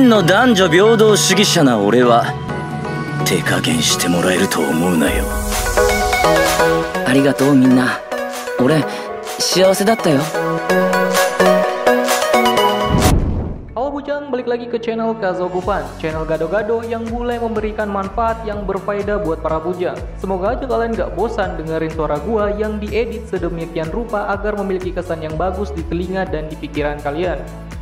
真の男女平等主義者な俺は手加減してもらえると思うなよ。ありがとうみんな。俺幸せだったよ。Halo Bujang, balik lagi ke channel Kazokupan, channel gado-gado yang mulai memberikan manfaat yang berfaedah buat para bujang. Semoga aja kalian gak bosan dengerin suara gua yang diedit sedemikian rupa agar memiliki kesan yang bagus di telinga dan di pikiran kalian.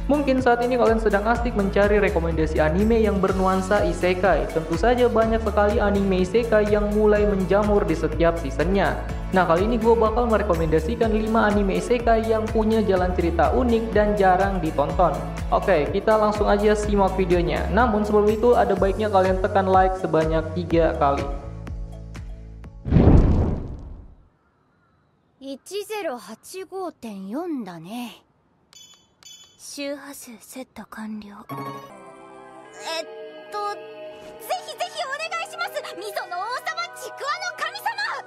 Mungkin saat ini kalian sedang asik mencari rekomendasi anime yang bernuansa isekai. Tentu saja banyak sekali anime isekai yang mulai menjamur di setiap seasonnya. Nah, kali ini gue bakal merekomendasikan 5 anime isekai yang punya jalan cerita unik dan jarang ditonton. Oke, kita langsung aja simak videonya. Namun sebelum itu ada baiknya kalian tekan like sebanyak 3 kali. 1085.4 だね。周波数セット完了。ぜひぜひお願いします。味噌の王様、ちくわの神様。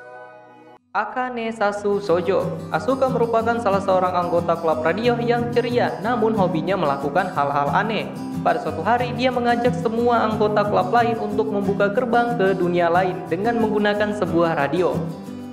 Akane Sasu Shoujo. Asuka merupakan salah seorang anggota klub radio yang ceria, namun hobinya melakukan hal-hal aneh. Pada suatu hari, dia mengajak semua anggota klub lain untuk membuka gerbang ke dunia lain dengan menggunakan sebuah radio.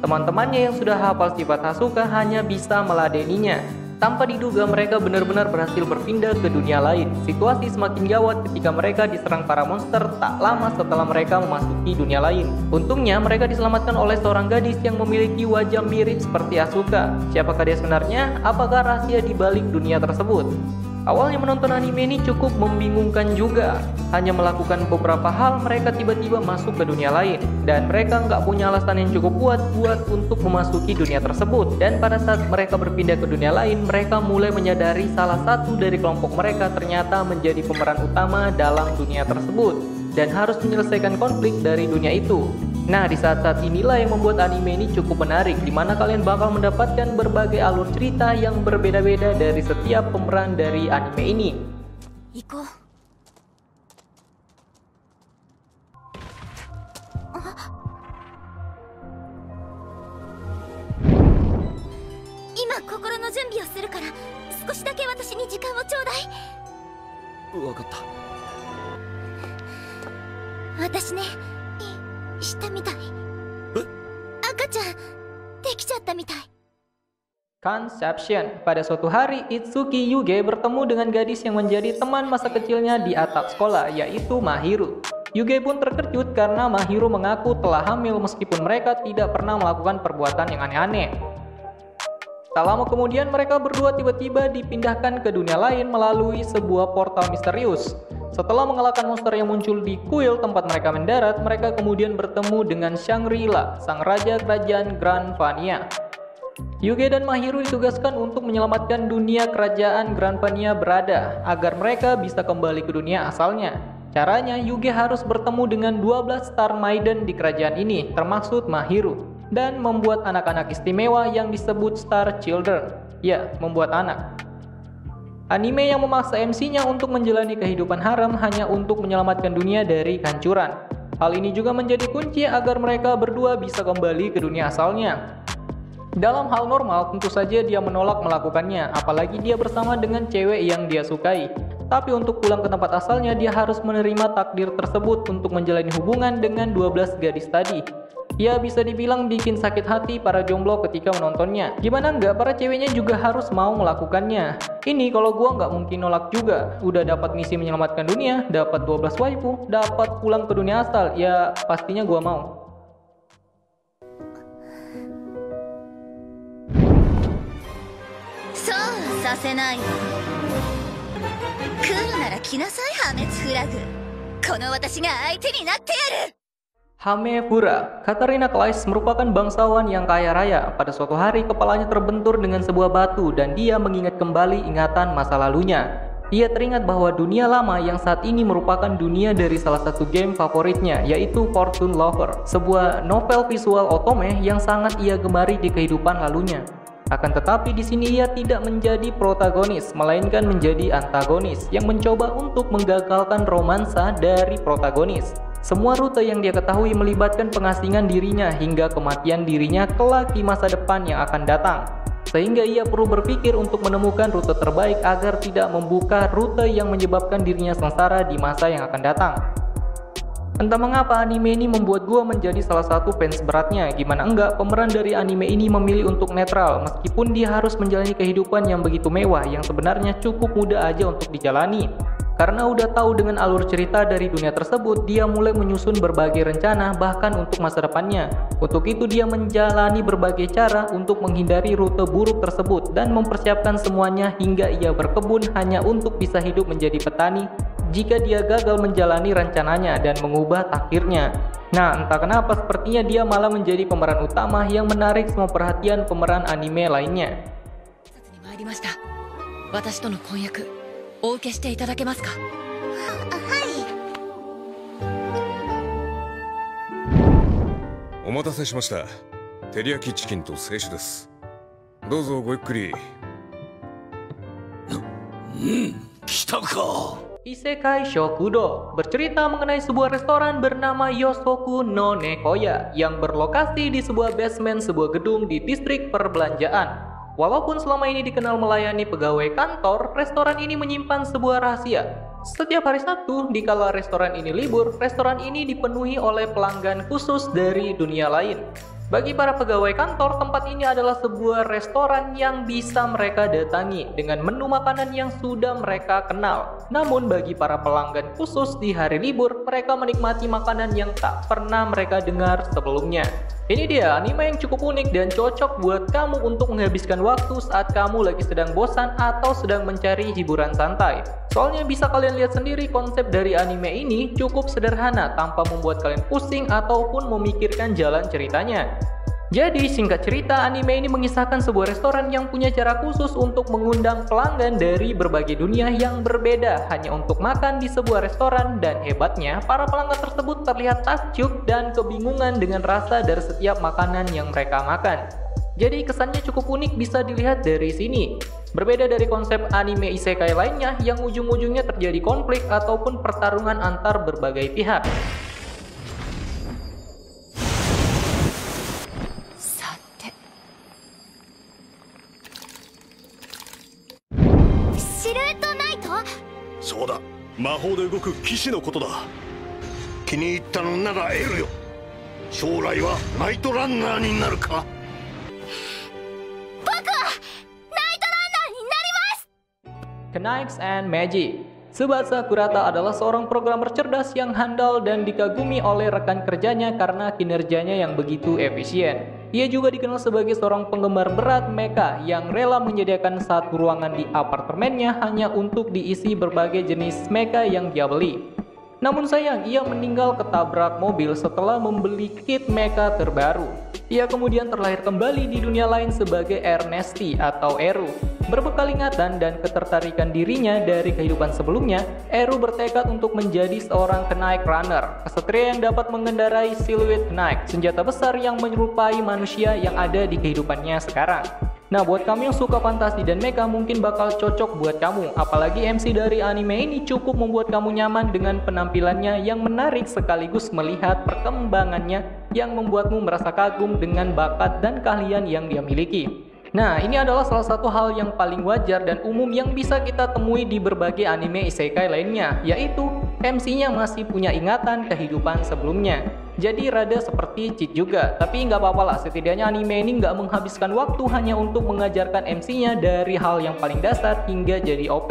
Teman-temannya yang sudah hafal sifat Asuka hanya bisa meladeninya. Tanpa diduga mereka benar-benar berhasil berpindah ke dunia lain. Situasi semakin gawat ketika mereka diserang para monster tak lama setelah mereka memasuki dunia lain. Untungnya mereka diselamatkan oleh seorang gadis yang memiliki wajah mirip seperti Asuka. Siapakah dia sebenarnya? Apakah rahasia di balik dunia tersebut? Awalnya menonton anime ini cukup membingungkan juga. Hanya melakukan beberapa hal mereka tiba-tiba masuk ke dunia lain. Dan mereka nggak punya alasan yang cukup kuat buat untuk memasuki dunia tersebut. Dan pada saat mereka berpindah ke dunia lain, mereka mulai menyadari salah satu dari kelompok mereka ternyata menjadi pemeran utama dalam dunia tersebut. Dan harus menyelesaikan konflik dari dunia itu. Nah, di saat-saat inilah yang membuat anime ini cukup menarik, di mana kalian bakal mendapatkan berbagai alur cerita yang berbeda-beda dari setiap pemeran dari anime ini. Iko. Ima, kokoro no junbiをするから、少しだけ私に時間をちょうだい。わかった。私ね。したみたい。赤ちゃんできちゃったみたい。Conception. Pada suatu hari, Itsuki Yuge bertemu dengan gadis yang menjadi teman masa kecilnya di atap sekolah, yaitu Mahiru. Yuge pun terkejut karena Mahiru mengaku telah hamil meskipun mereka tidak pernah melakukan perbuatan yang aneh-aneh. Tak lama kemudian mereka berdua tiba-tiba dipindahkan ke dunia lain melalui sebuah portal misterius. Setelah mengalahkan monster yang muncul di kuil tempat mereka mendarat, mereka kemudian bertemu dengan Shangri-La, sang raja kerajaan Granvania. Yuge dan Mahiru ditugaskan untuk menyelamatkan dunia kerajaan Granvania berada, agar mereka bisa kembali ke dunia asalnya. Caranya, Yuge harus bertemu dengan 12 Star Maiden di kerajaan ini, termaksud Mahiru, dan membuat anak-anak istimewa yang disebut Star Children. Ya, membuat anak. Anime yang memaksa MC-nya untuk menjalani kehidupan haram hanya untuk menyelamatkan dunia dari kehancuran. Hal ini juga menjadi kunci agar mereka berdua bisa kembali ke dunia asalnya. Dalam hal normal, tentu saja dia menolak melakukannya, apalagi dia bersama dengan cewek yang dia sukai. Tapi untuk pulang ke tempat asalnya, dia harus menerima takdir tersebut untuk menjalani hubungan dengan 12 gadis tadi. Ya, bisa dibilang bikin sakit hati para jomblo ketika menontonnya. Gimana nggak, para ceweknya juga harus mau melakukannya. Ini kalau gua nggak mungkin nolak juga. Udah dapat misi menyelamatkan dunia, dapat 12 waifu, dapat pulang ke dunia asal, ya pastinya gua mau. So, させないわ。来るなら来なさい、破滅フラグ。この私が相手になってやる。Hamefura. Katarina Claes merupakan bangsawan yang kaya raya. Pada suatu hari, kepalanya terbentur dengan sebuah batu dan dia mengingat kembali ingatan masa lalunya. Ia teringat bahwa dunia lama yang saat ini merupakan dunia dari salah satu game favoritnya, yaitu Fortune Lover, sebuah novel visual otome yang sangat ia gemari di kehidupan lalunya. Akan tetapi di sini ia tidak menjadi protagonis, melainkan menjadi antagonis yang mencoba untuk menggagalkan romansa dari protagonis. Semua rute yang dia ketahui melibatkan pengasingan dirinya hingga kematian dirinya kelak di masa depan yang akan datang. sehingga ia perlu berpikir untuk menemukan rute terbaik agar tidak membuka rute yang menyebabkan dirinya sengsara di masa yang akan datang. Entah mengapa anime ini membuat gua menjadi salah satu fans beratnya. Gimana enggak, pemeran dari anime ini memilih untuk netral meskipun dia harus menjalani kehidupan yang begitu mewah yang sebenarnya cukup mudah aja untuk dijalani. Karena udah tahu dengan alur cerita dari dunia tersebut, dia mulai menyusun berbagai rencana bahkan untuk masa depannya. Untuk itu dia menjalani berbagai cara untuk menghindari rute buruk tersebut dan mempersiapkan semuanya hingga ia berkebun hanya untuk bisa hidup menjadi petani jika dia gagal menjalani rencananya dan mengubah takdirnya. Nah, entah kenapa sepertinya dia malah menjadi pemeran utama yang menarik semua perhatian pemeran anime lainnya. お待たせしました。照り焼きチキンと清酒です。どうぞごゆっくり。来たか。 Isekai Shokudo bercerita mengenai sebuah restoran bernama Yosoku no Nekoya yang berlokasi di sebuah basement sebuah gedung di distrik perbelanjaan. Walaupun selama ini dikenal melayani pegawai kantor, restoran ini menyimpan sebuah rahasia. Setiap hari Sabtu, dikala restoran ini libur, restoran ini dipenuhi oleh pelanggan khusus dari dunia lain. Bagi para pegawai kantor, tempat ini adalah sebuah restoran yang bisa mereka datangi dengan menu makanan yang sudah mereka kenal. Namun bagi para pelanggan khusus di hari libur, mereka menikmati makanan yang tak pernah mereka dengar sebelumnya. Ini dia anime yang cukup unik dan cocok buat kamu untuk menghabiskan waktu saat kamu lagi sedang bosan atau sedang mencari hiburan santai. Soalnya bisa kalian lihat sendiri konsep dari anime ini cukup sederhana tanpa membuat kalian pusing ataupun memikirkan jalan ceritanya. Jadi singkat cerita, anime ini mengisahkan sebuah restoran yang punya cara khusus untuk mengundang pelanggan dari berbagai dunia yang berbeda hanya untuk makan di sebuah restoran, dan hebatnya para pelanggan tersebut terlihat takjub dan kebingungan dengan rasa dari setiap makanan yang mereka makan. Jadi kesannya cukup unik bisa dilihat dari sini. Berbeda dari konsep anime isekai lainnya yang ujung-ujungnya terjadi konflik ataupun pertarungan antar berbagai pihak. そうだ、魔法で動く騎士のことだ。気に入ったのならエルよ。将来はナイトランナーになるか。僕はナイトランナーになります。 Knights and Magic. Tsubasa Kurata adalah seorang programmer cerdas yang handal dan dikagumi oleh rekan kerjanya karena kinerjanya yang begitu efisien. Ia juga dikenal sebagai seorang penggemar berat mecha yang rela menyediakan satu ruangan di apartemennya hanya untuk diisi berbagai jenis mecha yang dia beli. Namun sayang, ia meninggal ketabrak mobil setelah membeli kit mecha terbaru. Ia kemudian terlahir kembali di dunia lain sebagai Ernesti atau Eru. Berbekal ingatan dan ketertarikan dirinya dari kehidupan sebelumnya, Eru bertekad untuk menjadi seorang Knight Runner, kesatria yang dapat mengendarai siluet Knight, senjata besar yang menyerupai manusia yang ada di kehidupannya sekarang. Nah, buat kamu yang suka fantasi dan mecha mungkin bakal cocok buat kamu, apalagi MC dari anime ini cukup membuat kamu nyaman dengan penampilannya yang menarik sekaligus melihat perkembangannya yang membuatmu merasa kagum dengan bakat dan keahlian yang dia miliki. Nah, ini adalah salah satu hal yang paling wajar dan umum yang bisa kita temui di berbagai anime isekai lainnya, yaitu MC-nya masih punya ingatan kehidupan sebelumnya. Jadi rada seperti cheat juga, tapi nggak apa-apa lah, setidaknya anime ini nggak menghabiskan waktu hanya untuk mengajarkan MC-nya dari hal yang paling dasar hingga jadi OP.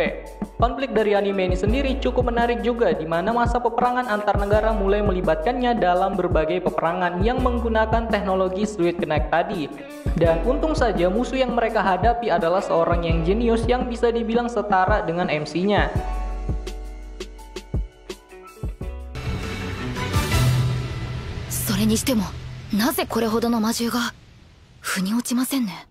Konflik dari anime ini sendiri cukup menarik juga, di mana masa peperangan antar negara mulai melibatkannya dalam berbagai peperangan yang menggunakan teknologi Sweet Connect tadi. Dan untung saja musuh yang mereka hadapi adalah seorang yang jenius yang bisa dibilang setara dengan MC-nya. それにしてもなぜこれほどの魔獣が腑に落ちませんね。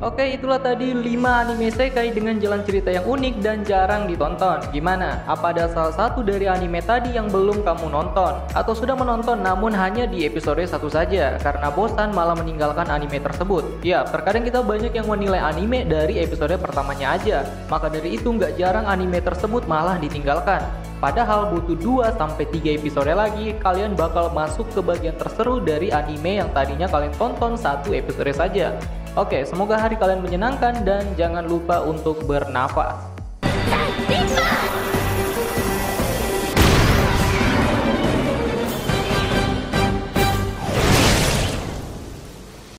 Oke, itulah tadi 5 anime sekai dengan jalan cerita yang unik dan jarang ditonton. Gimana? Apa ada salah satu dari anime tadi yang belum kamu nonton? Atau sudah menonton namun hanya di episode 1 saja karena bosan malah meninggalkan anime tersebut? Ya, terkadang kita banyak yang menilai anime dari episode pertamanya aja. Maka dari itu nggak jarang anime tersebut malah ditinggalkan. Padahal butuh 2-3 episode lagi kalian bakal masuk ke bagian terseru dari anime yang tadinya kalian tonton 1 episode saja. Oke, semoga hari kalian menyenangkan dan jangan lupa untuk bernafas.